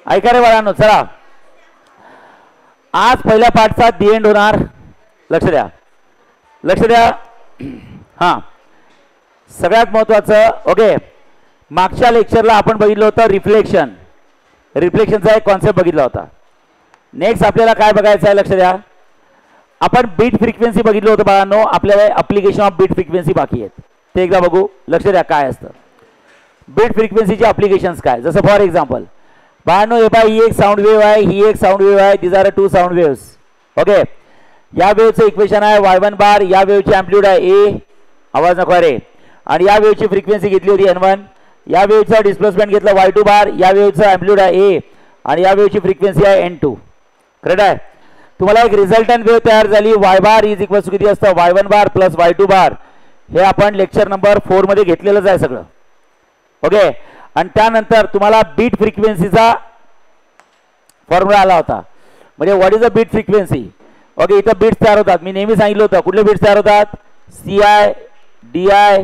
ऐका रे बाळांनो, चला आज पहिल्या पाठचा दी एंड होणार. लक्ष द्या, लक्ष द्या. हां, सगळ्यात महत्त्वाचं. ओके, मागच्या लेक्चरला आपण बघितलं होतं रिफ्लेक्शन. रिफ्लेक्शनचा एक कॉन्सेप्ट बघितला होता. नेक्स्ट आपल्याला काय बघायचं आहे, लक्ष द्या. आपण बीट फ्रिक्वेन्सी बघितलं होतं बाळांनो. आपल्याला ॲप्लिकेशन ऑफ बीट फ्रिक्वेन्सी बाकी आहेत, ते एकदा बघू. लक्ष द्या काय असतं बीट फ्रिक्वेन्सीचे ॲप्लिकेशन्स काय. जसं फॉर एक्झाम्पल बाळांनो, हे बाय ही एक साऊंड वेव्ह आहे, ही एक साऊंड वेव्ह आहे. This are two sound waves. Okay, या वेव्हचं इक्वेशन आहे y1 बार. या वेव्हची अँप्लिट्यूड आहे a, आवाज नको रे. आणि या वेव्हची फ्रिक्वेन्सी घेतली होती n1. या वेव्हचा डिस्प्लेसमेंट घेतलं y2 बार. या वेव्हचा अँप्लिट्यूड आहे a आणि या वेव्हची फ्रिक्वेन्सी आहे n2. करेक्ट आहे. तुम्हाला एक रिझल्टंट वेव्ह तयार झाली. y bar is equal to किती असतं, y1 बार प्लस y2 बार. हे आपण लेक्चर नंबर 4 मध्ये घेतलेलंच आहे सगळं. ओके, आणि त्यानंतर तुम्हाला बीट फ्रिक्वेन्सीचा फॉर्म्युला आला होता. म्हणजे what is a beat frequency. Okay, इथं बीट्स तयार होतात. मी नेहमी सांगितलं होतं कुठले बीट्स तयार होतात, CI DI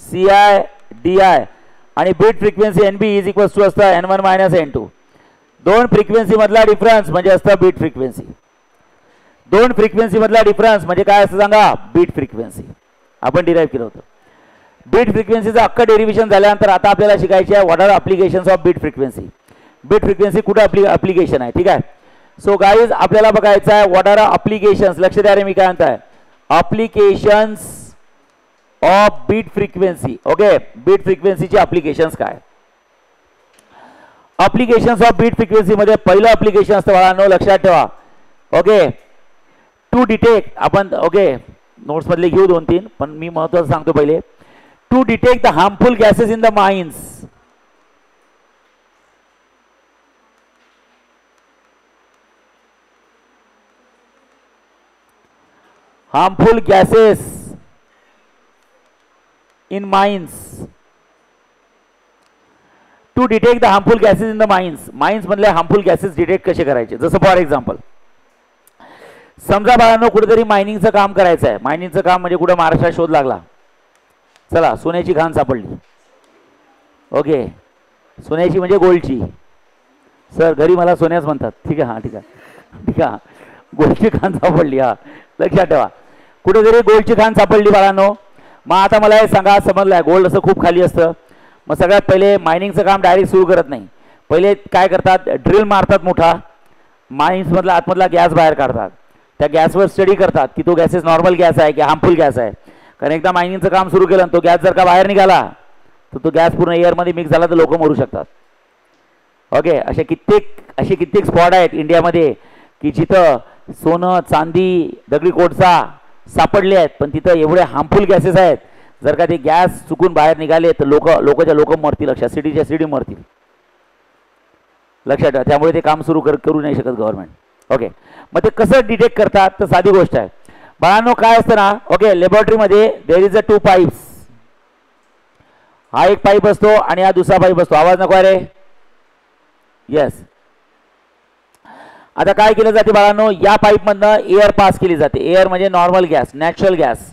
CI DI. आणि beat frequency NB is equal to असतं N1 मायनस N2. दोन फ्रिक्वेन्सी मधला डिफरन्स म्हणजे असतं बीट फ्रिक्वेन्सी. दोन फ्रिक्वेन्सी मधला डिफरन्स म्हणजे काय असतं सांगा, बीट फ्रिक्वेन्सी. आपण डिराईव्ह केलं होतं. बीट फ्रिक्वेन्सीचं अख्खं डेरिव्हेशन झाल्यानंतर आता आपल्याला शिकायचे आहे what are applications of beat frequency. Beat frequency कुठं ॲप्लिकेशन आहे. ठीक आहे. सो गाईज आपल्याला बघायचं आहे व्हॉट आर ॲप्लिकेशन्स. लक्ष द्या रे, मी काय म्हणताय, applications of beat frequency. Okay, beat फ्रिक्वेन्सीचे ॲप्लिकेशन्स काय. ॲप्लिकेशन्स ऑफ बीट फ्रिक्वेन्सी मध्ये पहिलं ॲप्लिकेशन असतं बाळांनो, लक्षात ठेवा. Okay, to detect. आपण ओके नोट्स मधले घेऊ 2-3, पण मी महत्त्वाचं सांगतो पहिले. To detect the harmful gases in the mines. harmful gases in mines. To detect the harmful gases in the mines. Mines मधले हार्मफुल गॅसेस डिटेक्ट कसे करायचे. जसं फॉर एक्झाम्पल समजा बाळांनो कुठेतरी मायनिंगचं काम करायचं आहे. मायनिंगचं काम म्हणजे कुठे महाराष्ट्रात शोध लागला. चला, सोन्याची खाण सापडली. ओके, सोन्याची म्हणजे गोल्डची. सर घरी मला सोन्याच म्हणतात. ठीक आहे, हां ठीक आहे, ठीक आहे. गोल्डची खाण सापडली. हा, लक्षात ठेवा. कुठेतरी गोल्डची खाण सापडली बाळांनो. मग आता मला हे सांगा, समजलं गोल्ड असं खूप खाली असतं. मग सगळ्यात पहिले मायनिंगचं काम डायरेक्ट सुरू करत नाही. पहिले काय करतात, ड्रिल मारतात मोठा. माइन्समधला आतमधला गॅस बाहेर काढतात. त्या गॅसवर स्टडी करतात की तो गॅसेस नॉर्मल गॅस आहे की हार्मफुल गॅस आहे. कारण एकदा मायनिंगचं काम सुरू केलं तो गॅस जर का बाहेर निघाला तर तो गॅस पूर्ण एअरमध्ये मिक्स झाला तर लोक मरू शकतात. ओके, असे कित्येक स्पॉट आहेत इंडियामध्ये की जिथं सोनं चांदी दगडी कोळसा सापडले आहेत, पण तिथं एवढे हार्मफुल गॅसेस आहेत. जर का ते गॅस चुकून बाहेर निघाले तर लोक मरतील. अशा सिटीच्या सिटी मरतील. लक्षात ठेवा. त्यामुळे ते काम सुरू करू नाही शकत गव्हर्नमेंट. ओके, मग ते कसं डिटेक्ट करतात, तर साधी गोष्ट आहे बाळांनो. काय असतं ना, ओके, लॅबोरेटरीमध्ये देयर इज अ 2 पाईप्स. हा एक पाईप असतो आणि हा दुसरा पाईप असतो. आवाज नको रे. येस. आता काय केलं जाते बाळांनो, या पाईपमधनं एअर पास केली जाते. एअर म्हणजे नॉर्मल गॅस, नॅचरल गॅस,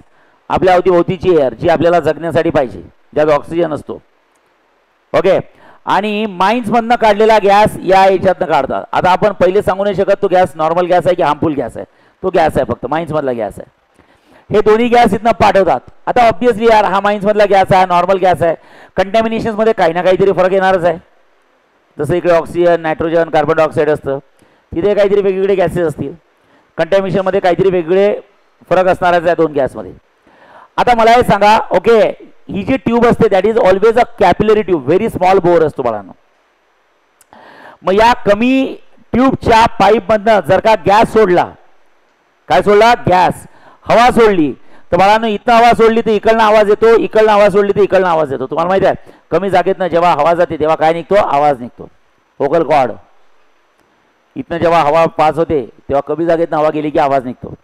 आपल्या अवतीभोवतीची एअर जी आपल्याला जगण्यासाठी पाहिजे, ज्यात ऑक्सिजन असतो. ओके, आणि माइन्समधनं काढलेला गॅस या याच्यातनं काढतात. आता आपण पहिले सांगू नाही शकत तो गॅस नॉर्मल गॅस आहे की हार्मफुल गॅस आहे. तो गॅस आहे, फक्त माइन्समधला गॅस आहे. हे दोन्ही गॅस इथनं पाठवतात. आता ऑब्व्हियसली यार हा माइन्समधला गॅस आहे, नॉर्मल गॅस आहे. कंटॅमिनेशन्समध्ये काही ना काहीतरी फरक येणारच आहे. जसं इकडे ऑक्सिजन, नायट्रोजन, कार्बन डायऑक्साईड असतं, तिथे काहीतरी वेगवेगळे गॅसेस असतील. कंटॅमिनेशनमध्ये काहीतरी वेगळे फरक असणारच आहे दोन गॅसमध्ये. आता मला हे सांगा, ओके, ही जी ट्यूब असते that is always a capillary tube, very small bore असतो बाळांनो. मग या कमी ट्यूबच्या पाईपमधनं जर का गॅस सोडला, काय सोडला, गॅस, हवा सोडली, तर बाळांनो इथनं हवा सोडली तर इकडनं आवाज येतो, इकडनं हवा सोडली तर इकडनं आवाज येतो. तुम्हाला माहिती आहे कमी जागेतनं जेव्हा हवा जाते तेव्हा काय निघतो, आवाज निघतो, व्होकल कॉर्ड. इथनं जेव्हा हवा पास होते तेव्हा कमी जागेतनं हवा गेली की आवाज निघतो.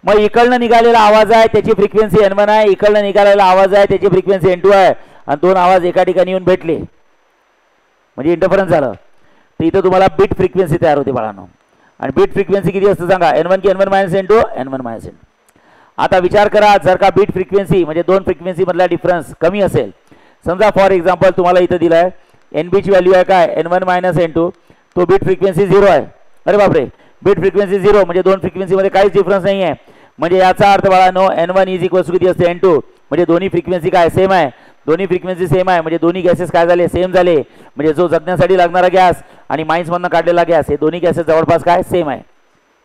मग इकडनं निघालेला आवाज आहे त्याची फ्रिक्वेन्सी N1 आहे, इकडनं निघालेला आवाज आहे त्याची फ्रिक्वेन्सी N2 आहे, आणि दोन आवाज एका ठिकाणी येऊन भेटले म्हणजे इंटरफरन्स झालं, तर इथं तुम्हाला बीट फ्रिक्वेन्सी तयार होते बाळांनो. आणि बीट फ्रिक्वेन्सी किती असते सांगा, N1 की N1 minus N2, N1 minus N2. आता विचार करा, जर का बीट फ्रिक्वेन्सी म्हणजे दोन फ्रिक्वेन्सी मधला डिफरन्स कमी असेल, समजा फॉर एक्झाम्पल तुम्हाला इथं दिलाय NB ची व्हॅल्यू आहे काय, N1 मायनस N2, तो बीट फ्रिक्वेन्सी 0 आहे. अरे बापरे, बीट फ्रिक्वेन्सी 0 म्हणजे दोन फ्रिक्वेन्सीमध्ये काहीच डिफरन्स नाही आहे. म्हणजे याचा अर्थ बाळांनो N1 इज इक्वल्स टू किती असते N2, म्हणजे दोन्ही फ्रिक्वेन्सी काय सेम आहे. दोन्ही फ्रिक्वेन्सी सेम आहे म्हणजे दोन्ही गॅसेस काय झाले सेम झाले. म्हणजे जो जगण्यासाठी लागणारा गॅस आणि माइन्समधनं काढलेला गॅस हे दोन्ही गॅसेस जवळपास काय सेम आहे.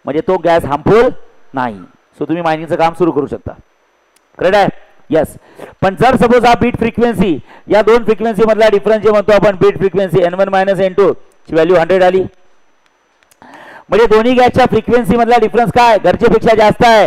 म्हणजे तो गॅस हार्मफुल नाही. सो तुम्ही मायनिंगचं काम सुरू करू शकता. करेक्ट आहे. यस. पण जर सपोज हा बीट फ्रिक्वेन्सी या दोन फ्रिक्वेन्सी मधला डिफरन्स जे म्हणतो आपण bit frequency N1 minus N2 ची व्हॅल्यू 100 आली, म्हणजे दोन्ही गॅसच्या फ्रिक्वेन्सी मधला डिफरन्स काय गरजेपेक्षा जास्त आहे.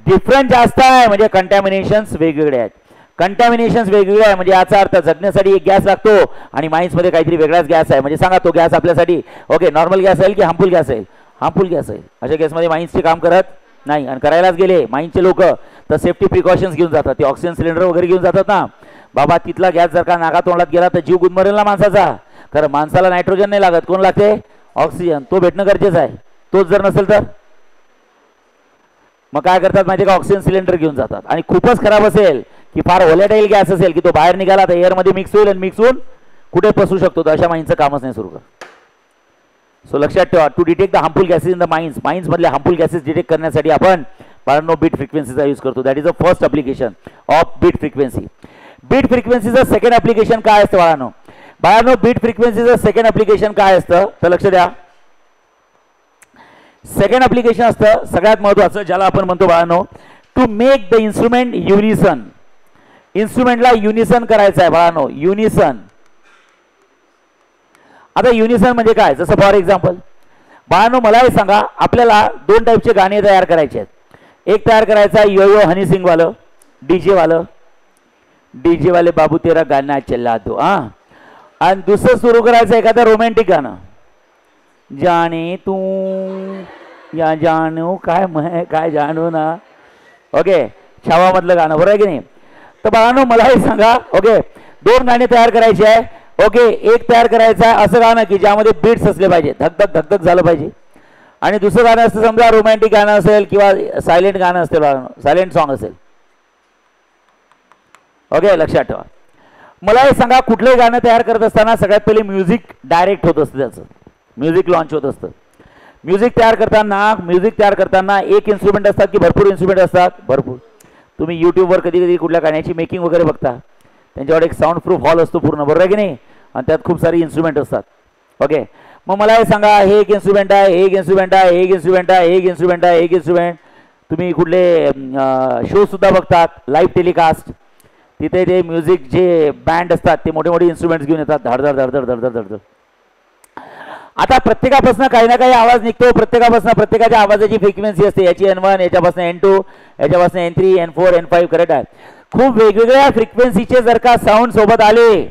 डिफरन्स जास्त आहे म्हणजे कंटॅमिनेशन्स वेगवेगळे आहेत. कंटॅमिनेशन्स वेगवेगळे आहे म्हणजे याचा अर्थ जगण्यासाठी एक गॅस लागतो आणि माइन्समध्ये काहीतरी वेगळाच गॅस आहे. म्हणजे सांगा तो गॅस आपल्यासाठी ओके नॉर्मल गॅस आहे की हार्मफुल गॅस आहे. हार्मफुल गॅस आहे. अशा गॅसमध्ये माइन्सचे काम करत नाही. आणि करायलाच गेले माइन्सचे लोक तर सेफ्टी प्रिकॉशन्स घेऊन जातात. ते ऑक्सिजन सिलेंडर वगैरे घेऊन जातात ना. बाबा तिथला गॅस जर का नाका तोंडात गेला तर जीव गुदमरेल ना माणसाचा. कारण माणसाला नायट्रोजन नाही लागत, कोण लागते ऑक्सिजन. तो भेटणं गरजेचं आहे. तोच जर नसेल तर मग काय करतात माहिती का, ऑक्सिजन सिलेंडर घेऊन जातात. आणि खूपच खराब असेल की फार व्हॉलेटाईल गॅस असेल की तो बाहेर निघाला तर एअरमध्ये मिक्स होईल आणि मिक्स होऊन कुठे पसरू शकतो. तर अशा माइन्सचं कामच नाही सुरू कर. सो लक्षात ठेवा to detect the harmful gases in the mines. Mines मधले हार्मफुल गॅसेस डिटेक्ट करण्यासाठी आपण बाळांनो बीट फ्रिक्वेन्सीचा यूज करतो. That is the first application of beat frequency. Beat फ्रिक्वेन्सीचं सेकंड ॲप्लिकेशन काय असतं बाळांनो. बाळांनो बीट फ्रिक्वेन्सीचं सेकंड ॲप्लिकेशन काय असतं तर लक्ष द्या. सेकंड ॲप्लिकेशन असतं सगळ्यात महत्त्वाचं ज्याला आपण म्हणतो बाळांनो टू मेक द इन्स्ट्रुमेंट युनिसन. इन्स्ट्रुमेंटला युनिसन करायचं आहे बाळांनो. युनिसन. आता युनिसन म्हणजे काय, जसं फॉर एक्झाम्पल बाळांनो मला हे सांगा आपल्याला दोन टाईपचे गाणे तयार करायचे आहेत. एक तयार करायचा आहे यो यो हनी सिंग वालं डीजे वाले बाबू तेरा गाना चला दो हां. आणि दुसरं सुरू करायचं एखादं रोमॅन्टिक गाणं जाने तू या जानू काय मैं काय जानू ना. ओके छावामधलं गाणं बरोबर आहे की नाही. तर बाळांनो मला हे सांगा ओके दोन गाणे तयार करायचे आहे. ओके एक तयार करायचं आहे असं गाणं की ज्यामध्ये बीट्स असले पाहिजे, धकधक धकधक झालं पाहिजे. आणि दुसरं गाणं असतं समजा रोमॅन्टिक गाणं असेल किंवा सायलेंट गाणं असेल बाळांनो, सायलेंट सॉन्ग असेल. ओके लक्षात ठेवा. मला हे सांगा कुठलंही गाणं तयार करत असताना सगळ्यात पहिले म्युझिक डायरेक्ट होत असतं, त्याचं म्युझिक लॉन्च होत असतं. म्युझिक तयार करताना एक इन्स्ट्रुमेंट असतात की भरपूर इन्स्ट्रुमेंट असतात. भरपूर. तुम्ही यूट्यूबवर कधी कधी कुठल्या गाण्याची मेकिंग वगैरे बघता त्यांच्यावर एक साऊंड प्रूफ हॉल असतो पूर्ण बरोबर आहे की नाही. आणि त्यात खूप सारी इन्स्ट्रुमेंट असतात. ओके मग मला हे सांगा हे एक इन्स्ट्रुमेंट आहे, एक इन्स्ट्रुमेंट आहे, एक इन्स्ट्रुमेंट आहे, एक इन्स्ट्रुमेंट आहे, एक इन्स्ट्रुमेंट. तुम्ही कुठले शो सुद्धा बघतात लाईव्ह टेलिकास्ट, तिथे ते म्युझिक जे बँड असतात ते मोठे मोठे इन्स्ट्रुमेंट्स घेऊन येतात धडधड धडधड धडधड धडधड. आता प्रत्येकापासून काही ना काही आवाज निघतो. प्रत्येकाच्या आवाजाची फ्रिक्वेन्सी असते. याची N1, याच्यापासून N2, याच्यापासून N3, N4, N5 करेक्ट आहे. खूप वेगवेगळ्या फ्रिक्वेन्सीचे जर का साऊंड सोबत आले,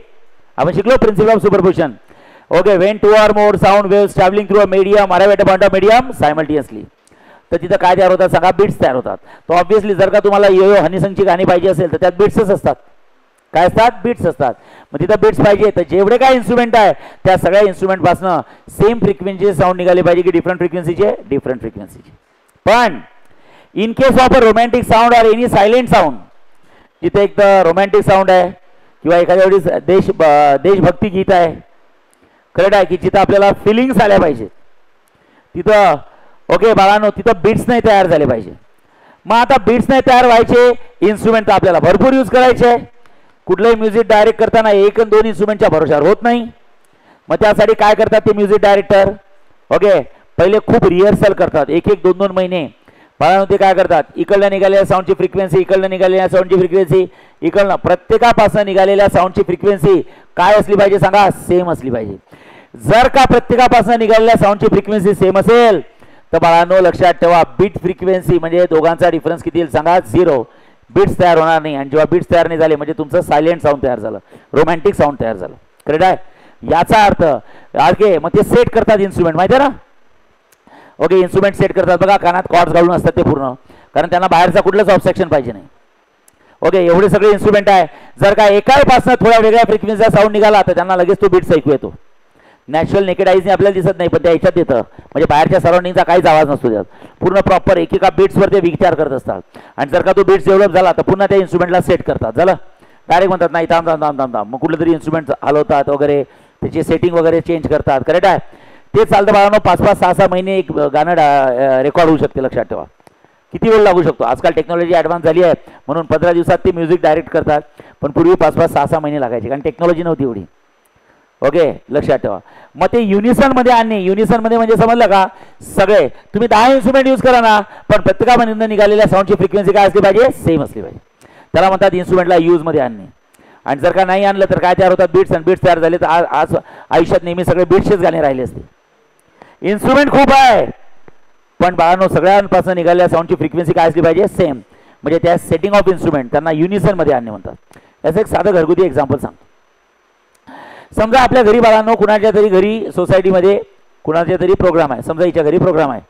आपण शिकलो principle of superposition. Okay when two or more sound waves travelling through a medium arrive at a point of medium simultaneously. तर तिथं काय तयार होतात सांगा, बीट्स तयार होतात. तर ऑब्व्हियसली जर का तुम्हाला यो यो हनी सिंगची गाणी पाहिजे असेल तर त्यात बीट्सच असतात. काय असतात, बीट्स असतात. मग तिथं बीट्स पाहिजे तर जेवढे काय इन्स्ट्रुमेंट आहे त्या सगळ्या इन्स्ट्रुमेंटपासून सेम फ्रिक्वेन्सीचे साऊंड निघाले पाहिजे की डिफरंट फ्रिक्वेन्सीचे. पण in case of a romantic sound or any silent sound, जिथे एक तर रोमॅन्टिक साऊंड आहे किंवा एखाद्या वेळी देशभक्ती गीत आहे करेक्ट आहे की जिथं आपल्याला फिलिंग्स आल्या पाहिजे तिथं ओके बाळांनो तिथं बीट्स नाही तयार झाले पाहिजे. मग आता बीट्स नाही तयार व्हायचे इन्स्ट्रुमेंट तर आपल्याला भरपूर यूज करायचे आहे. कुठलंही म्युझिक डायरेक्ट करताना एक आणि दोन इन्स्ट्रुमेंटच्या भरोशावर होत नाही. मग त्यासाठी काय करतात ते म्युझिक डायरेक्टर ओके पहिले खूप रिहर्सल करतात. एक एक दोन दोन महिने बाळांनो ते काय करतात इकडनं निघालेल्या साऊंडची फ्रिक्वेन्सी, इकडनं निघालेल्या साऊंडची फ्रिक्वेन्सी, इकडनं प्रत्येकापासून निघालेल्या साऊंडची फ्रिक्वेन्सी काय असली पाहिजे सांगा, सेम असली पाहिजे. जर का प्रत्येकापासून निघालेल्या साऊंडची फ्रिक्वेन्सी सेम असेल तर बाळांनो लक्षात ठेवा बीट फ्रिक्वेन्सी म्हणजे दोघांचा डिफरन्स किती येईल सांगा, 0. बीट्स तयार होणार नाही. आणि जेव्हा बीट्स तयार नाही झाले म्हणजे तुमचं सायलेंट साऊंड तयार झालं, रोमॅन्टिक साऊंड तयार झालं. करेक्ट आहे. याचा अर्थ ओके मग ते सेट करतात इन्स्ट्रुमेंट माहिती आहे ना. ओके इन्स्ट्रुमेंट सेट करतात बघा, कानात कॉर्ड्स घालून असतात ते पूर्ण, कारण त्यांना बाहेरचा कुठलाच ऑब्स्ट्रक्शन पाहिजे नाही. ओके एवढे सगळे इन्स्ट्रुमेंट आहे. जर का एकापासून थोड्या वेगळ्या फ्रिक्वेन्सीचा साऊंड निघाला तर त्यांना लगेच तो बीट्स ऐकू येतो. नॅचरल नेकेड आईजने आपल्याला दिसत नाही पण त्या ह्याच्यात येतं, म्हणजे बाहेरच्या सराउंडिंगचा काहीच आवाज नसतो त्यात. पूर्ण प्रॉपर एकेका बीट्सवर ते विचार करत असतात. आणि जर का तो बीट्स डेव्हलप झाला तर पुन्हा त्या इन्स्ट्रुमेंटला सेट करतात. झालं डायरेक्ट म्हणतात नाही थांब थांब थांब थांब थांब, मग कुठलं तरी इन्स्ट्रुमेंट हलवतात वगैरे, त्याची सेटिंग वगैरे चेंज करतात. करेक्ट आहे. ते चालतं बाळांनो 5-5, 6-6 महिने एक गाणं रेकॉर्ड होऊ शकते. लक्षात ठेवा. किती वेळ लागू शकतो. आजकाल टेक्नॉलॉजी ॲडव्हान्स झाली आहे म्हणून 15 दिवसात ते म्युझिक डायरेक्ट करतात. पण पूर्वी 5-5, 6-6 महिने लागायचे कारण टेक्नॉलॉजी नव्हती एवढी. ओके, लक्षात ठेवा. मग ते युनिसनमध्ये आणणे. युनिसनमध्ये म्हणजे समजलं का, सगळे तुम्ही 10 इन्स्ट्रुमेंट यूज करा ना, पण प्रत्येकामध्ये निघालेल्या साऊंडची फ्रिक्वेन्सी काय असली पाहिजे, सेम असली पाहिजे. त्याला म्हणतात इन्स्ट्रुमेंटला यूजमध्ये आणणे. आणि जर का नाही आणलं तर काय तयार होतात, बीट्स. आणि बीट्स तयार झाले तर आज आयुष्यात नेहमी सगळे बीट्सचेच गाणे राहिले असते. इन्स्ट्रुमेंट खूप आहे पण बाळांनो सगळ्यांपासून निघालेल्या साऊंडची फ्रिक्वेन्सी काय असली पाहिजे, सेम. म्हणजे त्या सेटिंग ऑफ इन्स्ट्रुमेंट त्यांना युनिसनमध्ये आणणे म्हणतात. याचं एक साधं घरगुती एक्झाम्पल सांगतो. समजा आपल्या घरी बाळांनो कुणाच्या तरी घरी सोसायटीमध्ये कुणाच्या तरी प्रोग्राम आहे. समजा हिच्या घरी प्रोग्राम आहे.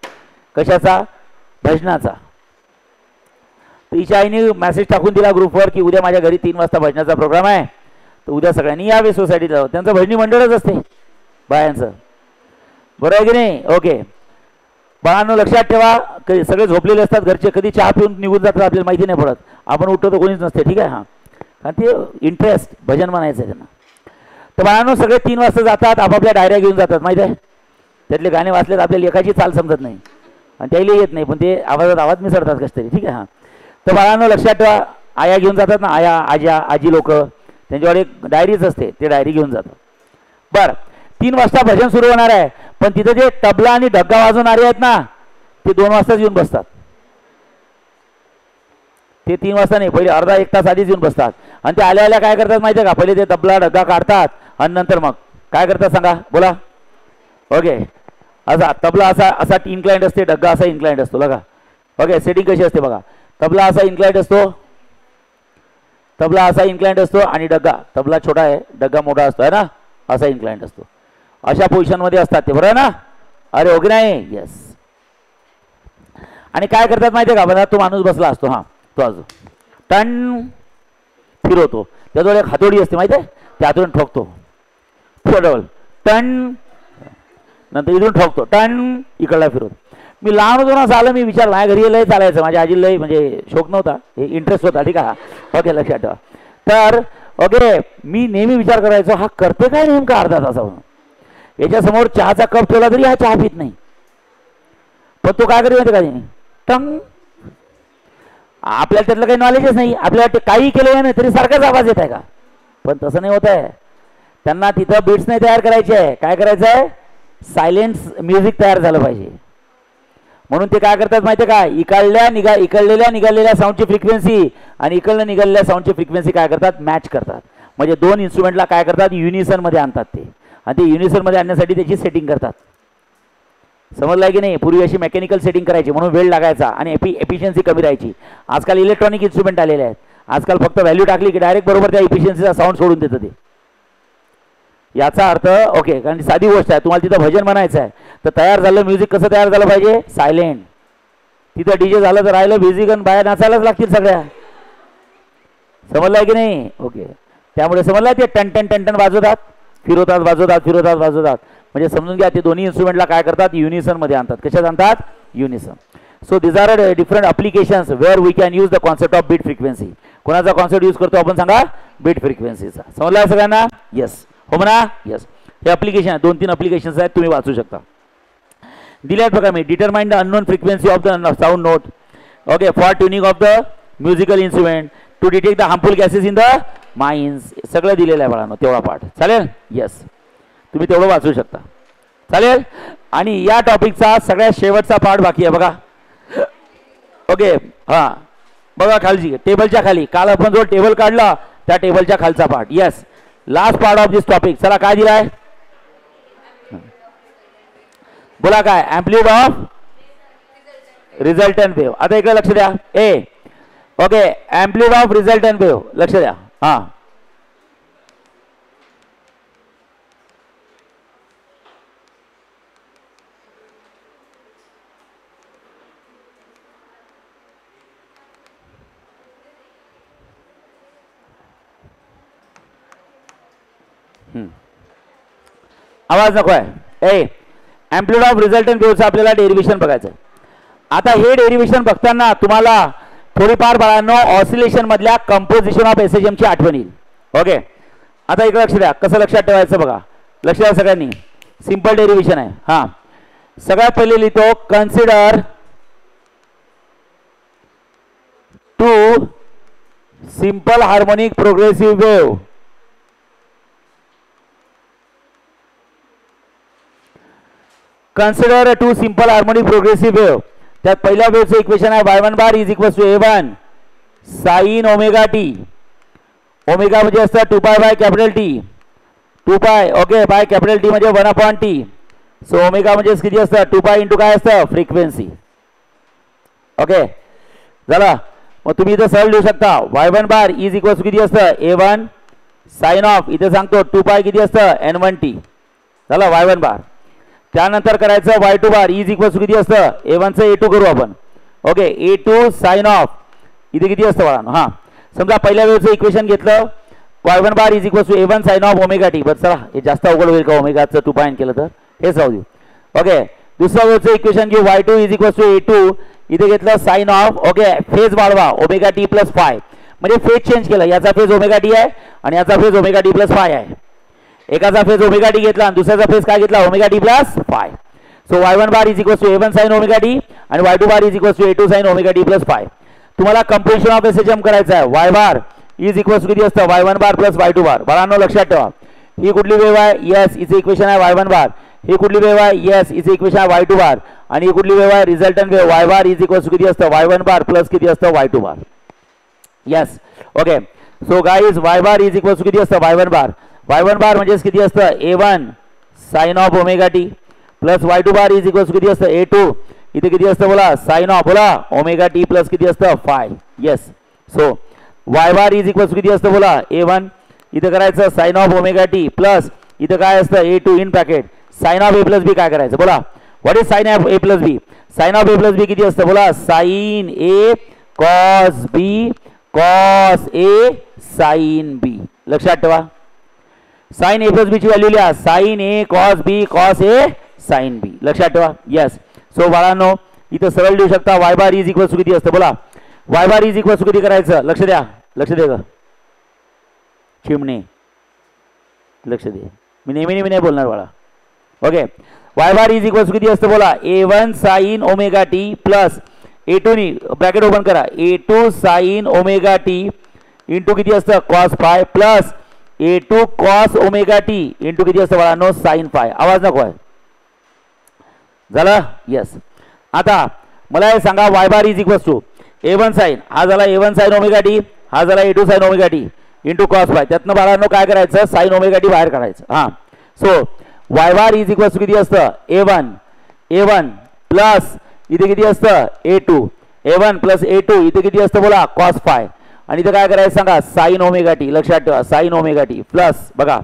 कशाचा, भजनाचा. तर हिच्या आईने मेसेज टाकून दिला ग्रुपवर की उद्या माझ्या घरी 3 वाजता भजनाचा प्रोग्राम आहे, तर उद्या सगळ्यांनी यावे सोसायटीला. त्यांचं भजनी मंडळच असते बायांचं, बरोबर आहे की नाही. ओके बाळांनो लक्षात ठेवा, सगळे झोपलेले असतात घरचे, कधी चहा पिऊन निघून जातात आपल्याला माहिती नाही पडत. आपण उठतो तर कोणीच नसते. ठीक आहे. हां, कारण ते इंटरेस्ट भजन म्हणायचं आहे त्यांना. तर बाळांनो सगळे 3 वाजता जातात, आपापल्या डायऱ्या घेऊन जातात. माहिती आहे, त्यातले गाणे वाचलेत आपल्याला एकाची चाल समजत नाही आणि त्याला येत नाही, पण ते आवाजात आवाज मिसळतात कसं तरी. ठीक आहे. हां, तर बाळांनो लक्षात ठेवा, आया घेऊन जातात ना, आया आज्या आजी लोक, त्यांच्यावर एक डायरीच असते, ते डायरी घेऊन जातात. बरं, 3 वाजता भजन सुरू होणार आहे, पण तिथे जे तबला आणि डग्गा वाजवणारे आहेत ना, ते 2 वाजताच येऊन बसतात. ते 3 वाजता नाही, पहिले अर्धा 1 तास आधीच येऊन बसतात. आणि ते आल्या आल्या काय करतात माहिती आहे का, पहिले ते तबला डग्गा काढतात आणि नंतर मग काय करतात सांगा, बोला. ओके, असा तबला असा इन्क्लाइंड असते, डग्गा असा इन्क्लाइंड असतो. बघा ओके, सेटिंग कशी असते बघा. तबला असा इन्क्लाइंड असतो, तबला असा इन्क्लाइंड असतो आणि डग्गा, तबला छोटा आहे डग्गा मोठा असतो आहे ना, असा इन्क्लाइंड असतो. अशा पोझिशनमध्ये असतात ते, बरोबर आहे ना. अरे ओके नाही, येस. आणि काय करतात माहिती आहे का, बघा तो माणूस बसला असतो, हां तो अजून टन फिरवतो, त्याजवळ एक हातोडी असते माहिती आहे, त्या हातोडीने ठोकतो. डबल टन, नंतर इथून ठोकतो, टन इकडला फिरवतो. मी लहान होतो ना झालं, मी विचार माझ्या घरी लय चालायचं, माझ्या आजी लय म्हणजे शौक नव्हता, हे इंटरेस्ट होता. ठीक आहे. ओके लक्षात ठेवा. तर ओके मी नेहमी विचार करायचो हा करते काय नेमका अर्धा तासावरून. याच्यासमोर चहाचा कप ठेवला तरी हा चहा पित नाही, पण तो काय करते माहिती का, टंग. आपल्याला त्यातलं काही नॉलेजच नाही, आपल्याला काही केलं नाही तरी सारखाच आवाज येत आहे का, पण तसं नाही होत आहे. त्यांना तिथं बीट्स नाही तयार करायचे आहे, काय करायचं आहे, सायलेंट म्युझिक तयार झालं पाहिजे. म्हणून ते काय करतात माहिती आहे का, इकडलेल्या निघालेल्या साऊंडची फ्रिक्वेन्सी आणि इकडलं निघालेल्या साऊंडची फ्रिक्वेन्सी काय करतात, मॅच करतात. म्हणजे 2 इन्स्ट्रुमेंटला काय करतात, युनिसनमध्ये आणतात ते. आणि ते युनिसनमध्ये आणण्यासाठी त्याची सेटिंग करतात. समजलं की नाही. पूर्वी अशी मेकॅनिकल सेटिंग करायची म्हणून वेळ लागायचा आणि एफिशियन्सी कमी राहायची. आजकाल इलेक्ट्रॉनिक इन्स्ट्रुमेंट आलेले आहेत. आजकाल फक्त व्हॅल्यू टाकली की डायरेक्ट बरोबर त्या एफिशियन्सीचा साऊंड सोडून देतं ते. याचा अर्थ ओके, कारण साधी गोष्ट आहे, तुम्हाला तिथं भजन म्हणायचं आहे तर तयार झालं म्युझिक कसं तयार झालं पाहिजे, सायलेंट. तिथं डीजे झालं तर राहिलं म्युझिक आणि बाहेर नाचायलाच लागतील सगळ्या. समजलं की नाही. ओके, त्यामुळे समजलं ते टन टन टन टन वाजवतात, फिरवतात वाजवतात, फिरवतात वाजवतात. म्हणजे समजून घ्या ते दोन्ही इन्स्ट्रुमेंटला काय करतात, युनिसनमध्ये आणतात. कशात आणतात, unison. So these are different applications where we can use the concept of beat frequency. कोणाचा कॉन्सेप्ट यूज करतो आपण सांगा, बीट फ्रिक्वेन्सीचा. समजला सगळ्यांना, येस हो म्हणा, येस. हे अप्लिकेशन आहे, 2-3 अप्लिकेशन्स आहेत, तुम्ही वाचू शकता. दिल्यात बघा मी, determine the unknown frequency of the sound note. Okay, for tuning of the musical instrument, to detect the harmful gases in the mines. सगळं दिलेलं आहे बाळांनो, तेवढा पाठ चालेल. येस, तुम्ही तेवढं वाचू शकता, चालेल. आणि या टॉपिकचा सगळ्यात शेवटचा पार्ट बाकी आहे बघा. ओके हां बघा, खालची टेबलच्या खाली, काल आपण जो टेबल काढला त्या टेबलच्या खालचा part. Yes, last part of this topic. चला काय दिलाय, बोला काय, एम्प्लिट्यूड ऑफ रिझल्टंट वेव्ह. आता इकडे लक्ष द्या. Okay, amplitude of resultant wave लक्ष द्या. हां आवाज नको आहे. एम्प्लिट्यूड ऑफ रिझल्टंट वेव्हचं आपल्याला डेरिव्हेशन बघायचं. आता हे डेरिव्हेशन बघताना तुम्हाला थोडीफार बाळांनो ऑसिलेशन मधल्या कंपोजिशन ऑफ एसएचएम ची आठवण येईल. ओके, आता इकडे लक्ष द्या, कसं लक्षात ठेवायचं बघा. लक्ष द्या सगळ्यांनी. सिंपल डेरिव्हेशन आहे. हां, सगळ्यात पहिले लिहितो consider two simple harmonic progressive wave. Consider two simple harmonic progressive wave. त्यात पहिल्या वेव्हचं इक्वेशन आहे y1 bar is equal to a1 sine omega t. Omega म्हणजे असतं 2 पाय बाय कॅपिटल टी. 2 पाय ओके बाय कॅपिटल टी म्हणजे 1/t. So omega म्हणजे किती असतं 2 पाय इंटू काय असतं फ्रिक्वेन्सी. ओके झालं. मग तुम्ही इथं सरळ लिहू शकता y1 bar is equal to किती असतं a1 साइन ऑफ इथे सांगतो 2 पाय किती असतं n1t. झालं y1 बार. त्यानंतर करायचं y2 bar is equal to किती असतं a1 चं a2 करू आपण. ओके a2 साइन ऑफ इथे किती असतं बघा. हां, समजा पहिल्या वेळेचं इक्वेशन घेतलं y1 bar is equal to a1 sine of omega t. बरं चला हे जास्त अवघड होईल का ओमेगाचं 2 पाय केलं तर हेच राहू देऊ. ओके दुसऱ्या वेळेचं इक्वेशन घेऊ y2 is equal to a2 इथे घेतलं साइन ऑफ. ओके फेज वाढवा ओमेगा टी प्लस फाय म्हणजे फेज चेंज केला. याचा फेज ओमेगा टी आहे आणि याचा phase omega t plus five आहे. एकाचा फेज ओमेगा टी घेतला आणि दुसऱ्याचा फेज काय घेतला omega t plus phi. So y1 bar is equal to a1 sine omega t आणि y2 bar is equal to a2 sine omega t plus phi. तुम्हाला composition of SHM करायचं आहे. y bar is equal to किती असतं y1 bar plus y2 बार. बाळांनो लक्षात ठेवा ही कुठली वेव्ह आहे यस इथे इक्वेशन आहे y1 बार. ही कुठली वेव्ह आहे यस इथे इक्वेशन आहे y2 बार. आणि ही कुठली वेव्ह आहे resultant wave y bar is equal to किती असतं y1 बार प्लस किती असतं y2 bar. Yes okay so guys y bar is equal to किती असतं y1 बार. y1 बार म्हणजे किती असतं a1 sine of omega t plus y2 bar is equal to किती असतं a2 इथे किती असतं बोला साइन ऑफ बोला ओमेगा टी प्लस किती असतं phi. Yes so y bar is equal to किती असतं बोला a1 इथे करायचं sine of omega t plus इथे काय असतं a2 in bracket sine of a plus b. काय करायचं बोला what is sine of a plus b. Sign of a plus b किती असतं बोला sine a cos b cos a sine b. लक्षात ठेवा साइन a प्लस बी ची value लिहा sine a cos b cos a sine b. लक्षात ठेवा. Yes so बाळांनो इथं सरळ लिहू शकता y bar is equal to किती असतं बोला y bar is equal to किती करायचं लक्ष द्या. लक्ष दे ग चिमणे लक्ष दे मी नेहमी नाही बोलणार बाळा. Okay y bar is equal to किती असतं बोला a1 sine omega t plus a2 नी ब्रॅकेट ओपन करा a2 sine omega t into किती असतं cos phi plus a2 cos omega t into किती असतं बाळांनो साइन फाय. आवाज नको आहे झालं. यस आता मला हे सांगा y bar is equal to a1 sine हा झाला a1 साइन ओमेगा टी हा झाला a2 sine omega t into cos phi. त्यातनं बाळांनो काय करायचं साइन ओमेगा टी बाहेर काढायचं. हां so y bar is equal to किती असतं a1 प्लस इथे किती असतं a1 प्लस a2 इथे किती असतं बोला कॉस फाय आणि इथे काय करायचं सांगा साइन ओमेगा टी. लक्षात ठेवा साइन ओमेगा टी प्लस बघा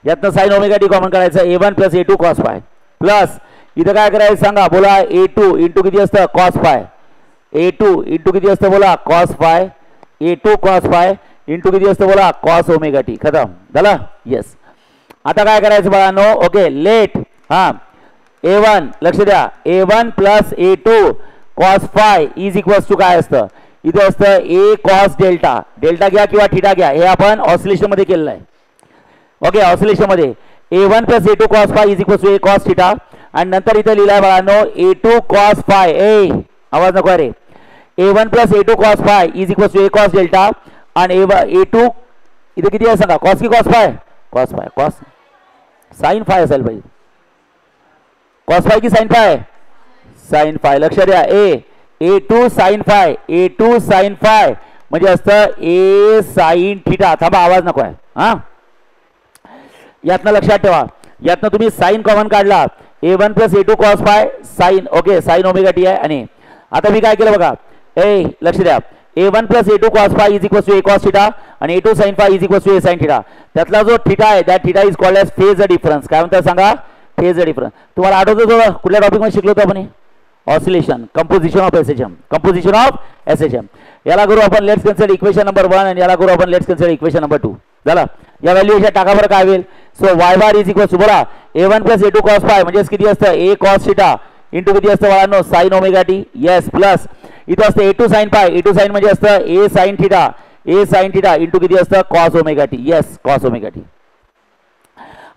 यातनं साइन ओमेगा टी कॉमन करायचं a1 plus a2 cos five plus इथे काय करायचं सांगा बोला a2 इंटू किती असतं कॉस फाय a2 इंटू किती असतं बोला cos phi a2 cos five into किती असतं बोला कॉस ओमेगा टी. खतम झालं. यस आता काय करायचं बाळांनो ओके लेट हां a1 लक्ष द्या a1 plus a2 cos phi is equal to काय असतं इथे असतं a कॉस डेल्टा. डेल्टा घ्या किंवा थीटा घ्या हे आपण ऑसिलेशन मध्ये केलेलं आहे. ओके ऑसिलेशन मध्ये a1 plus a2 cos phi is equal to a cos theta आणि नंतर इथे लिहिलाय बाळांनो a2 कॉस फाय आवाज नको रे a1 plus a2 cos phi is equal to a cos delta आणि a2 इथे किती आहे सांगा कॉस की cos phi cos sine phi असेल पाहिजे. कॉस फाय की साइन साइन फाय. लक्ष द्या a2 साइन फाय म्हणजे असतं a साइन थीटा. थांबा आवाज नको आहे हां यातनं लक्षात ठेवा यातनं तुम्ही साइन कॉमन काढला a1 plus a2 cos phi sine okay sine omega t आहे. आणि आता मी काय केलं बघा लक्ष द्या a1 plus a2 cos phi is equal to a cos theta आणि a2 sine phi is equal to a sine theta. त्यातला जो थीटा आहे that theta is called as phase difference. काय म्हणतात सांगा फेज डिफरन्स. तुम्हाला आठवतं कुठल्या टॉपिक मध्ये शिकलो होतो आपण ऑसिलेशन कंपोजिशन ऑफ एसएचएम. याला करू आपण लेट्स कन्सिडर इक्वेशन नंबर 1 आणि याला करू आपण लेट्स कन्सिडर इक्वेशन नंबर 2. झालं या व्हॅल्यूच्या टाका बरं काय होईल. So y bar is equal to बोला a1 plus a2 cos five म्हणजे किती असतं a कॉस थीटा इंटू किती असतं बाळांनो sign omega t. Yes plus इथं असतं a2 sine five a2 sign म्हणजे असतं a साइन थीटा इंटू किती असतं cos omega t. Yes cos omega t.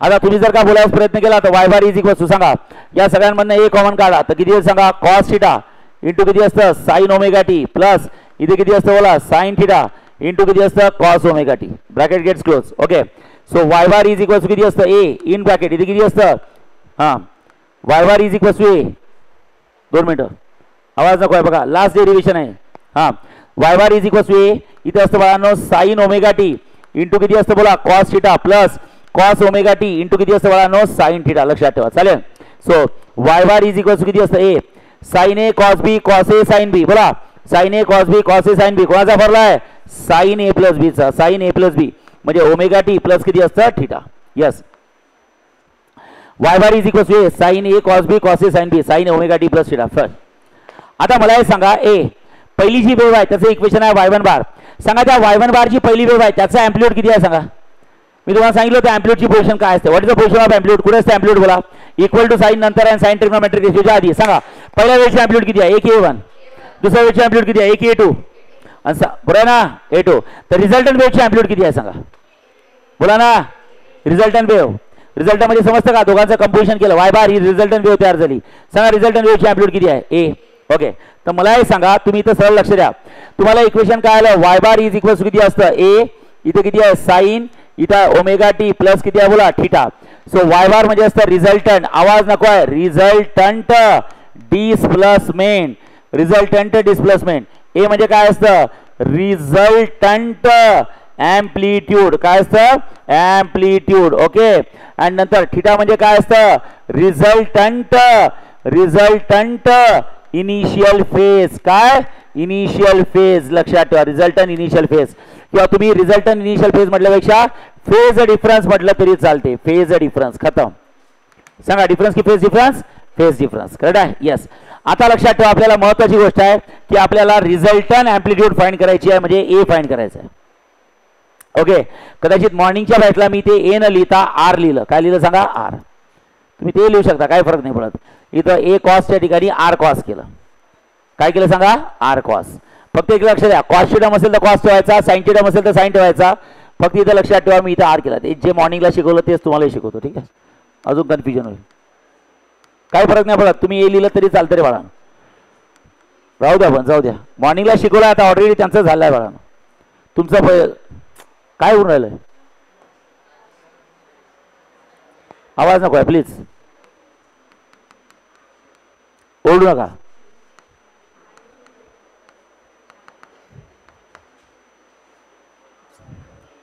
आता तुम्ही जर का बोलायचा प्रयत्न केला तर y bar is equal to सांगा या सगळ्यांमधनं ए कॉमन काढा तर किती सांगा कॉस थिटा इंटू किती असतं साइन ओमेगा टी प्लस इथे किती असतं बोला साइन थिटा इंटू किती असतं cos omega t bracket gets close okay so y bar is equal to किती असतं ए इन ब्रॅकेट इथे किती असतं हां y bar is equal to a 2 मिनिटं आवाज नको आहे बघा लास्ट डेरिव्हेशन आहे हां y bar is equal to a इथे असतं बाळांनो साइन ओमेगा टी इंटू किती असतं बोला cos theta plus cos omega t into किती असतं बाळांनो साइन थिटा लक्षात ठेवा चालेल so y bar is equal to किती असतं a sine a cos b cos a sine b बोला sine a cos b cos a sine b कोणाचा फॉर्म्युला आहे साइन ए प्लस बी चा साइन ए प्लस बी म्हणजे ओमेगा टी प्लस किती असतं theta yes y bar is equal to a sine a cos b cos a sine b sine omega t plus theta first आता मला हे सांगा ए पहिली जी वेव्ह आहे त्याचं इक्वेशन आहे y1 बार सांगा त्या y1 बारची पहिली वेव्ह आहे त्याचा एम्प्लिट्यूड किती आहे सांगा मी तुम्हाला सांगितलं होतं एम्प्लिट्यूडची पोझिशन काय असते what is the position of amplitude कुठे असते एम्प्लिट्यूड बोला इक्वल टू साइन नंतर आणि साइन ट्रिग्नोमेट्रिक रेशियोच्या आधी सांगा पहिल्या वेव्हची एम्प्लिट्यूड किती आहे 1 a1 दुसऱ्या वेव्हची एम्प्लिट्यूड किती आहे 1 a2 आणि बरोबर ना a2 तर रिझल्टंट वेव्हची एम्प्लिट्यूड किती आहे सांगा बोला ना रिझल्टंट मध्ये समजतं का दोघांचं कंपोजिशन केलं वाय बार ही रिझल्टंट वेव्ह तयार झाली सांगा रिझल्टंट वेव्हची एम्प्लिट्यूड किती आहे a ओके तर मला हे सांगा तुम्ही इथं सरळ लक्ष द्या तुम्हाला इक्वेशन काय आलं y bar is equal to किती असतं ए इथे किती आहे साइन इथं ओमेगा टी प्लस किती आहे बोला थिटा सो वाय बार म्हणजे असतं रिझल्टंट आवाज नको आहे रिझल्टंट डिस्प्लेसमेंट रिझल्टंट डिस्प्लेसमेंट ए म्हणजे काय असतं रिझल्टंट एम्प्लिट्यूड काय असतं एम्प्लिट्यूड ओके आणि नंतर थिटा म्हणजे काय असतं रिझल्टंट इनिशियल फेज काय इनिशियल फेज लक्षात ठेवा रिझल्टंट इनिशियल फेज किंवा तुम्ही रिझल्टंट इनिशियल फेज म्हटल्यापेक्षा फेज डिफरन्स म्हटलं तरी चालते फेज डिफरन्स खतम सांगा डिफरन्स की phase difference phase difference correct आहे यस आता लक्षात ठेवा आपल्याला महत्त्वाची गोष्ट आहे की आपल्याला रिझल्टंट एम्प्लिट्यूड फाइंड करायची आहे म्हणजे ए फाइंड करायचं आहे ओके कदाचित मॉर्निंगच्या बॅचला मी ते ए न लिहिता आर लिहिलं काय लिहिलं सांगा आर तुम्ही ते लिहू शकता काय फरक नाही पडत इथं ए कॉसच्या ठिकाणी आर कॉस केलं काय केलं सांगा आर कॉस फक्त एक लक्ष द्या कॉस थिटा असेल तर कॉस ठेवायचा साइन थिटा असेल तर साइन ठेवायचा फक्त इथं लक्षात ठेवा मी इथं आर केला ते जे मॉर्निंगला शिकवलं तेच तुम्हाला शिकवतो ठीक आहे अजून कन्फ्युजन होईल काय फरक नाही पडत तुम्ही ए लिहिलं तरी चालतं रे बाळा राहू द्या पण जाऊ द्या मॉर्निंगला शिकवलं आता ऑलरेडी त्यांचं झालं आहे बाळा तुमचं काय होऊन राहिलंय आवाज नको आहे प्लीज ओरडू नका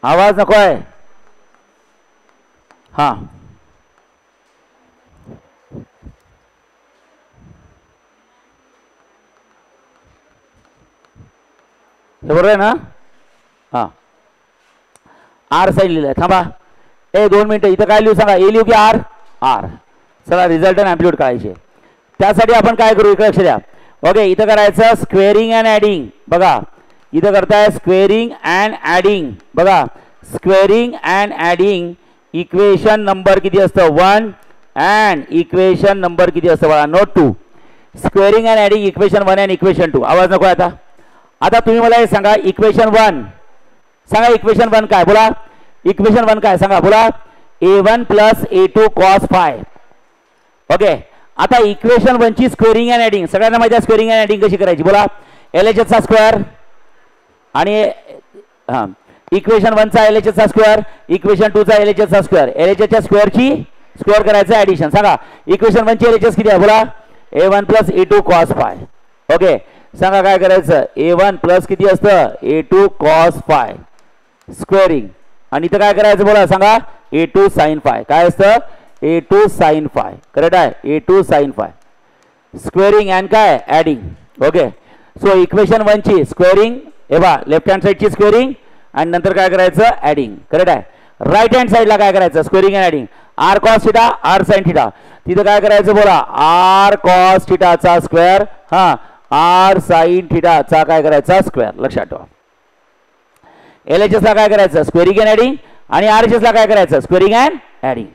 आवाज नको आहे हा बरोबर आहे ना हा आर साईड लिहिलंय थांबा ए 2 मिनिटं इथं काय लिहू सांगा ए लिहू की आर आर चला रिझल्ट आणि एम्प्लिट्यूड काढायचे त्यासाठी आपण काय करू इकडे लक्ष द्या ओके इथं करायचं स्क्वेअरिंग अँड ॲडिंग बघा इथं करताय स्क्वेअरिंग अँड ॲडिंग बघा squaring and adding equation number किती असतं 1 अँड इक्वेशन नंबर किती असतं बघा note 2 squaring and adding equation 1 and equation 2 आवाज नको आता तुम्ही मला हे सांगा इक्वेशन 1 सांगा इक्वेशन 1 काय बोला इक्वेशन 1 काय सांगा बोला a1 plus a2 cos five okay आता इक्वेशन 1 ची स्क्वेअरिंग अँड ॲडिंग सगळ्यांना माहिती आहे स्क्वेअरिंग अँड ॲडिंग कशी करायची बोला LHS चा स्क्वेअर आणि हां इक्वेशन 1 चा LHS चा स्क्वेअर इक्वेशन 2 चा LHS चा स्क्वेअर LHS च्या स्क्वेअरची स्क्वेअर करायचं ॲडिशन सांगा इक्वेशन 1 ची LHS किती आहे बोला a1 plus a2 cos five okay सांगा काय करायचं a1 प्लस किती असतं a2 कॉस फाय स्क्वेअरिंग आणि इथं काय करायचं बोला सांगा a2 साइन फाय काय असतं a2 साइन फाय करेक्ट आहे a2 sine phi squaring and काय ॲडिंग ओके सो इक्वेशन 1 ची स्क्वेअरिंग हे बा लेफ्ट हँड साईडची स्क्वेअरिंग आणि नंतर काय करायचं ॲडिंग करेक्ट आहे राईट हँड साईडला काय करायचं squaring and adding R cos theta R sine theta तिथं काय करायचं बोला आर कॉस थिटाचा स्क्वेअर हां आर साइन थिटाचा काय करायचा स्क्वेअर लक्षात ठेवा LHS ला काय करायचं स्क्वेअरिंग अँड ॲडिंग आणि RHS ला काय करायचं स्क्वेअरिंग अँड ॲडिंग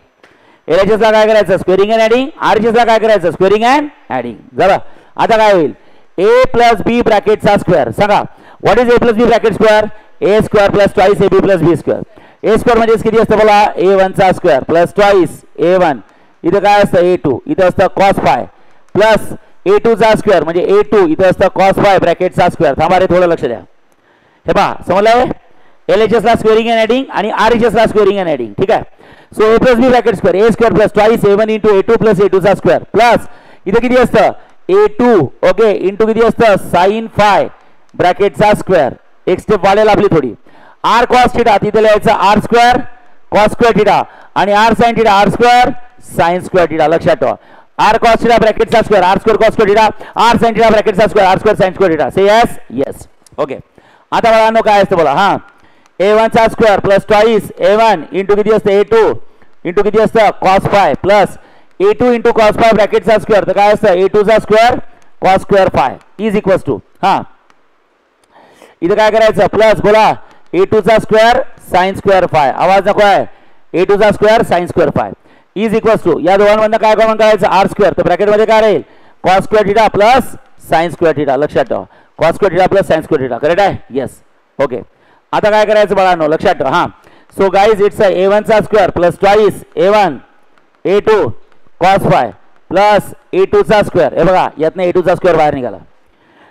LHS ला काय करायचं स्क्वेअरिंग अँड ॲडिंग RHS ला काय करायचं स्क्वेअरिंग अँड ॲडिंग जरा आता काय होईल a प्लस b ब्रॅकेटचा स्क्वेअर सांगा what is a plus b bracket square a square plus twice ab plus b square A square म्हणजेच किती असतं बोला A1 चा स्क्वेअर प्लस ट्वाईस A1 इथं काय असतं A2 इथं असतं कॉस फाय प्लस A2 चा स्क्वेअर म्हणजे A2 इथं असतं कॉस फाय ब्रॅकेटचा स्क्वेअर. थांबा रे थोडं लक्ष द्या. हे पहा समजलं LHS ला स्क्वेअरिंग अँड ऍडिंग आणि RHS ला स्क्वेअरिंग अँड ऍडिंग. ठीक आहे. So A plus B bracket square A square plus twice A1 into A2 plus A2 चा स्क्वेअर प्लस इथं किती असतं A2 ओके इंटू किती असतं साइन फाय ब्रॅकेटचा स्क्वेअर. एक स्टेप वाढेल आपली थोडी. R cos थिटा तिथे लिहायचं R square cos square theta आणि R sin theta R square sin square theta. लक्षात ठेवा R cos थिटा ब्रॅकेटचा square R square cos square theta R sin theta ब्रॅकेटचा square R square sin square theta. Say yes yes okay. आता बघा काय असतं बोला हां A1 चा square plus twice A1 into किती असतं A2 इंटू किती असतं cos phi plus A2 into cos phi ब्रॅकेटचा स्क्वेअर तर काय असतं A2 चा square cos square phi is equals to हां इथं काय करायचं प्लस बोला A2 चा स्क्वेअर साइन स्क्वेअर फाय. आवाज नको आहे. A2 चा square sine square phi is equals to या दोघांमधनं काय कॉमन करायचं R स्क्वेअर तर ब्रॅकेटमध्ये काय राहील cos square theta plus sine square theta. लक्षात ठेवा cos square theta plus sine square theta. Correct आहे. Yes okay. आता काय करायचं बाळांनो लक्षात ठेवा हां सो गाईज इट्स A1 चा square plus twice A1 A2 cos phi plus A2 चा स्क्वेअर. हे बघा यातनं A2 चा स्क्वेअर बाहेर निघाला.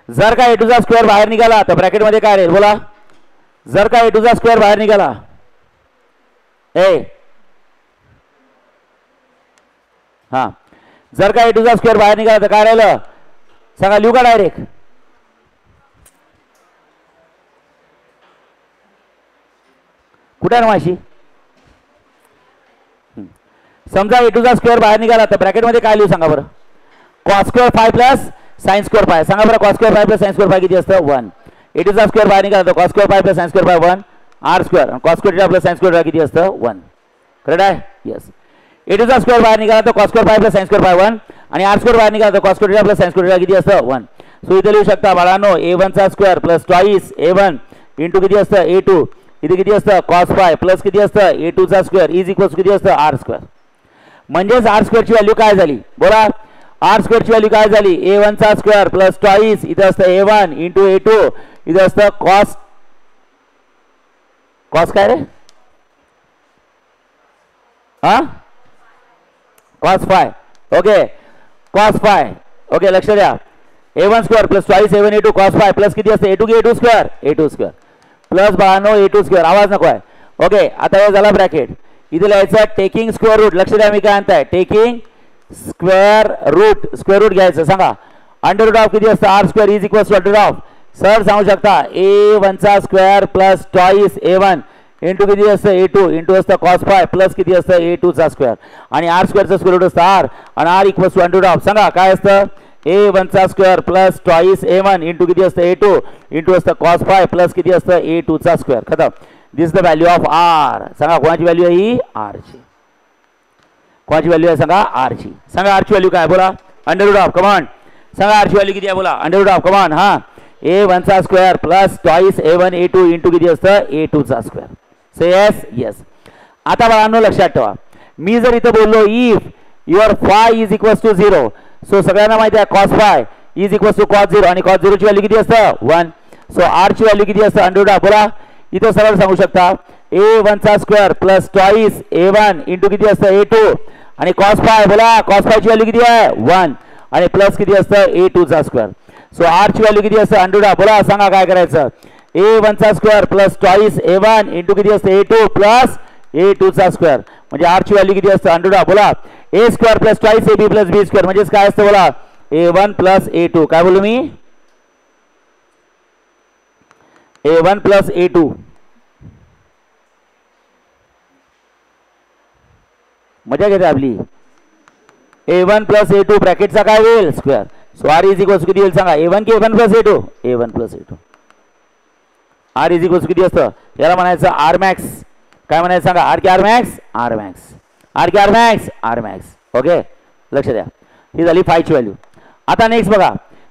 जर का A2 चा स्क्वेअर बाहेर निघाला तर ब्रॅकेटमध्ये काय राहील बोला जर का A2 चा स्क्वेअर बाहेर निघाला हां जर का A2 चा स्क्वेअर बाहेर निघाला तर काय राहिलं सांगा लिहू का डायरेक्ट कुठे आहे माशी समजा A2 चा स्क्वेअर बाहेर निघाला तर ब्रॅकेटमध्ये काय लिहू सांगा बरं cos square five plus sine square five. सांगा बरं cos square five plus sine square five किती असतं 1. A2 चा स्क्वेअर बाहेर निघाला तर cos square five plus sine square five 1 R square आणि cos square theta plus sine square theta किती असतं 1. करेक्ट आहे. येस. A2 चा स्क्वेअर बाहेर निघाला तर cos square five plus sine square five 1 आणि R स्क्वेअर बाहेर निघाला तर cos square theta plus sine square theta किती असतं 1. सो इथे लिहू शकता बाळांनो A1 चा square plus twice A1 into किती असतं A2 इथे किती असतं cos फाय प्लस किती असतं A2 चा स्क्वेअर इज इक्वल्स किती असतं R स्क्वेअर. म्हणजेच R स्क्वेअरची व्हॅल्यू काय झाली बोला R स्क्वेअरची व्हॅल्यू काय झाली A1 चा स्क्वेअर प्लस ट्वाईस इथे असतं A1 इंटू A2 इथे असतं cos काय रे हा cos five okay cos five okay. लक्ष द्या A1 square plus twice A1 A2 cos phi plus किती असतं A2 की A2 स्क्वेअर प्लस बाळांनो A2 स्क्वेअर. आवाज नको आहे. ओके आता हे झाला ब्रॅकेट इथे लिहायचं टेकिंग स्क्वेअर रूट. लक्ष द्या मी काय म्हणताय टेकिंग स्क्वेअर रूट घ्यायचं. सांगा अंडर रूट ऑफ किती असतं R square is equals to under of sir सांगू शकता A1 चा square plus twice A1 into किती असतं A2 इंटू असतं cos फाय प्लस किती असतं A2 चा स्क्वेअर आणि R स्क्वेअरचा स्क्वेअर रूट असतं R आणि R equals to under root of सांगा काय असतं A1 चा square plus twice A1 into किती असतं A2 इंटू असतं cos फाय प्लस किती असतं A2 चा स्क्वेअर. खतम. This is the value of R. सांगा कोणाची व्हॅल्यू आहे ही R ची. कोणाची व्हॅल्यू आहे सांगा R ची. सांगा R ची व्हॅल्यू काय बोला अंडर रूट ऑफ कमान. सांगा R ची व्हॅल्यू किती आहे बोला अंडर रूट ऑफ कमान हां A1 चा square plus twice A1 A2 into किती असतं A2 चा स्क्वेअर. से यस यस. आता बाळांनो लक्षात ठेवा मी जर इथं बोललो if your phi is equals to 0 so सगळ्यांना माहिती आहे cos phi is equals to cos 0 आणि cos 0 ची व्हॅल्यू किती असतं 1. सो R ची व्हॅल्यू किती असतं अंडर रूट ऑफ बोला इथं सरळ सांगू शकता A1 चा square plus twice A1 into किती असतं A2 आणि cos फाय बोला cos फाय ची व्हॅल्यू किती आहे 1 आणि प्लस किती असतं A2 चा स्क्वेअर. सो R ची व्हॅल्यू किती असतं अंडर रूट ऑफ बोला सांगा काय करायचं A1 चा square plus twice A1 into किती असतं A2 प्लस A2 चा स्क्वेअर म्हणजे R ची व्हॅल्यू किती असतं अंडर रूट ऑफ बोला A square plus twice AB plus B square म्हणजेच काय असतं बोला A1 प्लस A2 काय बोलू मी A1 प्लस A2 मजा घेते आपली A1 प्लस A2 ब्रॅकेटचा काय होईल square. So R is equals किती येईल सांगा A1 की A1 plus A2 A1 plus A2 R is equals किती असतं याला म्हणायचं R मॅक्स. काय म्हणायचं सांगा R की R max R max R की R max R max. Okay लक्ष द्या ही झाली फायची व्हॅल्यू. आता नेक्स्ट बघा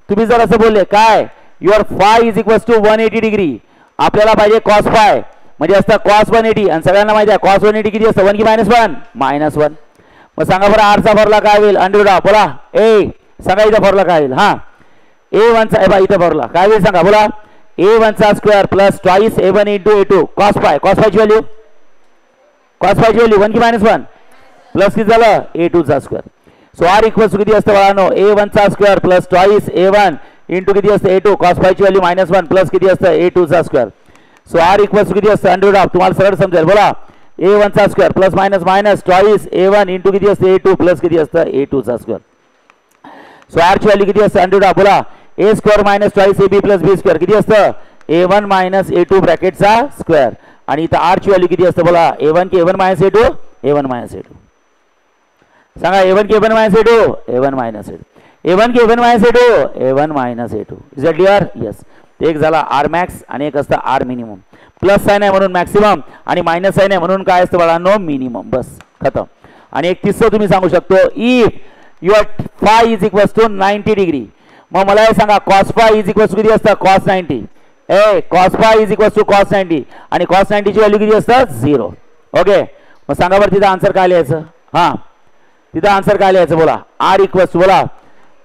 तुम्ही जर असं बोलले काय your phi is equals to 180 degree आपल्याला पाहिजे cos फाय म्हणजे असतं cos 180 आणि सगळ्यांना माहिती आहे cos 180 किती असतं 1 की -1 मग सांगा बरं R चा फॉर्म्युला काय होईल अंडर रूट ऑफ बोला सांगा इथं फॉर्म्युला काय होईल हां A1 चा इथं फॉर्म्युला काय होईल सांगा बोला A1 चा square plus twice A1 into A2 cos phi ची व्हॅल्यू कॉस फायची व्हॅल्यू 1 की -1 प्लस किती झालं a2 चा square. So R equals to किती असतं बाळांनो a1 चा square plus twice a1 into किती असतं a2 कॉस फायची व्हॅल्यू -1 प्लस किती असतं a2 चा square. So R equals to किती असतं अंडर रूट ऑफ तुम्हाला सरळ समजेल बोला a1 चा square plus minus twice a1 into किती असतं a2 प्लस किती असतं a2 चा स्क्वेअर. सो आर ची व्हॅल्यू किती असतं अंडर रूट ऑफ बोला a square minus twice ab plus b square किती असतं a1 मायनस a2 ब्रॅकेटचा स्क्वेअर आणि इथं आर ची व्हॅल्यू किती असतं बोला a1 की a1 minus a2 a1 minus a2 सांगा a1 की a1 minus a2 a1 minus a2 a1 की a1 minus a2 a1 minus a2 is it clear. Yes एक झाला आर मॅक्स आणि एक असतं आर मिनिमम. प्लस साइन आहे म्हणून मॅक्सिमम आणि मायनस साइन आहे म्हणून काय असतं बाळांनो मिनिमम. बस खतम. आणि एक तिसरं तुम्ही सांगू शकतो if your phi is equals to 90 degree. मग मला हे सांगा cos phi is equals to किती असतं cos 90 cos phi is equals to cos 90 आणि कॉस 90 ची व्हॅल्यू किती असतं 0. ओके मग सांगा बरं तिथं आन्सर काय लिहायचं. हां तिथं आन्सर काय लिहायचं बोला आर इक्वल्स टू बोला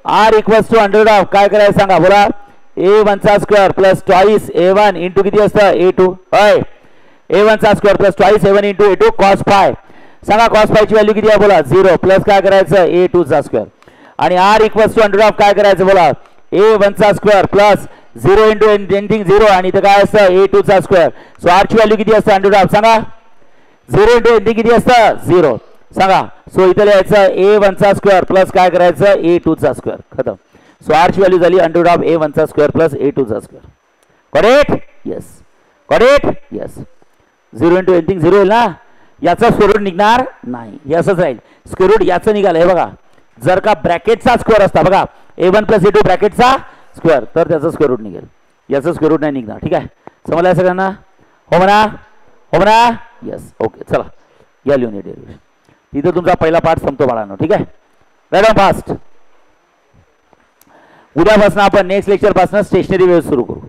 R equals to under root of काय करायचं सांगा बोला a1 चा square plus twice a1 into किती असतं a2 होय a1 चा square plus twice a1 into a2 cos five. सांगा कॉस फायची व्हॅल्यू किती आहे बोला 0 प्लस काय करायचं a2 चा स्क्वेअर आणि R equals to under root of काय करायचं बोला a1 चा स्क्वेअर प्लस 0 इंटू एनिथिंग 0 आणि इथं काय असतं a2 चा स्क्वेअर. सो आर ची व्हॅल्यू किती असतं अंडर रूट ऑफ सांगा 0 इंटू एनिथिंग किती असतं 0 सांगा. सो इथं लिहायचं a1 चा स्क्वेअर प्लस काय करायचं a2 चा स्क्वेअर खतम. सो आर ची व्हॅल्यू झाली अंडर रूट ऑफ a1 चा स्क्वेअर प्लस a2 चा square. Correct yes correct yes 0 into anything 0 येईल ना याचा स्क्वेअर रूट निघणार नाही हे असंच राहील. स्क्वेअर रूट याचं निघालं हे बघा जर का ब्रॅकेटचा स्क्वेअर असता बघा a1 प्लस a2 ब्रॅकेटचा स्क्वेअर तर त्याचं स्क्वेअर रूट निघेल याचं स्क्वेअर रूट नाही निघणार. ठीक आहे समजलं सगळ्यांना हो म्हणा यस ओके चला या लिहून डेरिव्हेशन. तिथं तुमचा पहिला पार्ट संपतो बाळांनो. ठीक आहे राईट फास्ट. उद्यापासून आपण नेक्स्ट लेक्चर पासून स्टेशनरी वेव्ह सुरू करू.